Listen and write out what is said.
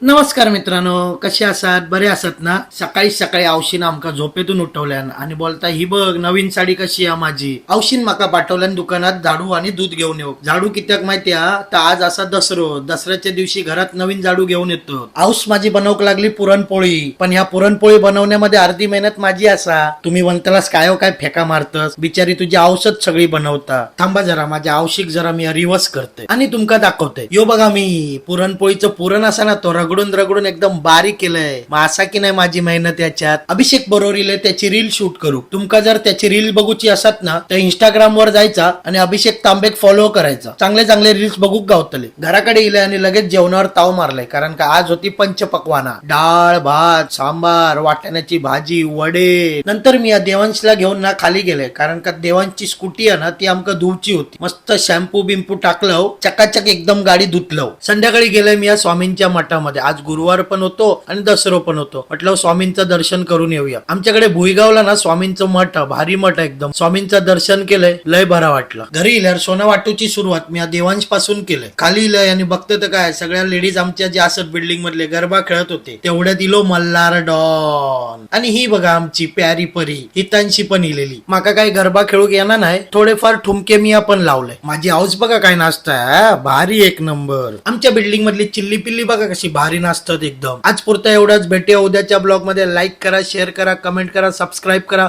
नमस्कार मित्रांनो, कसे आसात? बरे आसात ना? सकाळी सकाळी आवशीन आमका झोपेतून उठवल्यान आणि बोलता ही बघ नवीन साडी कशी आहे माझी. आवशीन माका पाठवल्यान दुकानात झाडू आणि दूध घेऊन येऊ. झाडू कित्याक माहिती हा? तर आज असा दसऱ्याच्या दिवशी घरात नवीन झाडू घेऊन येतो. आऊस माझी बनवक लागली पुरणपोळी, पण ह्या पुरणपोळी बनवण्यामध्ये अर्धी मेहनत माझी असा. तुम्ही म्हणतालास काय फेका मारतस, बिचारी तुझी औषध सगळी बनवता. थांबा जरा, माझ्या आवशिक जरा मी रिवर्स करते आणि तुमका दाखवते. यो बघा, मी पुरणपोळीचं पुरण असा ना तो रगडून रगडून एकदम बारीक केलंय. मग असा की नाही माझी मेहनत याच्यात. अभिषेक बरोरीले त्याची रील शूट करू. तुमका जर त्याची रील बघूची असत ना तर इंस्टाग्राम वर जायचा आणि अभिषेक तांबेक फॉलो करायचा. चांगले चांगले रील्स बघूक गावतले. घराकडे इले आणि लगेच जेवणावर ताव मारलाय, कारण का आज होती पंचपक्वाना. डाळ, भात, सांबार, वाटाण्याची भाजी, वडे. नंतर मी या देवांशला घेऊन ना खाली गेले, कारण का देवांची स्कूटी आहे ना ती आमका धुवची होती. मस्त शॅम्पू बिंपू टाकलं, चकाचक एकदम गाडी धुतलं. संध्याकाळी गेले मी या स्वामींच्या मठामध्ये. आज गुरुवार पण होतो आणि दसरो पण होतो. म्हटलं स्वामींचं दर्शन करून येऊया. आमच्याकडे भुईगावला ना स्वामींचं मठ, भारी मठ एकदम. स्वामींचं दर्शन केलंय, लय बरा वाटलं. घरी इल्यावर सोना वाटूची सुरुवात मी या देवांश पासून केलंय. खाली इलय आणि बघते तर काय, सगळ्या लेडीज आमच्या जे असत बिल्डिंग मधले गरबा खेळत होते. तेवढ्यात दिलो मल्हार डॉन. आणि ही बघा आमची प्यारी परी हितांशी पण इलेली. माका काही गरबा खेळू येणार नाही, थोडेफार ठुमके मी आपण लावले. माझी हाऊस बघा काय नाचता, भारी एक नंबर. आमच्या बिल्डिंग मधली चिल्ली पिल्ली बघा कशी भारी नाचतात एकदम. आज पुरता एवढाच. भेटूया उद्याच्या ब्लॉग मध्ये. लाईक करा, शेअर करा, कमेंट करा, सबस्क्राईब करा.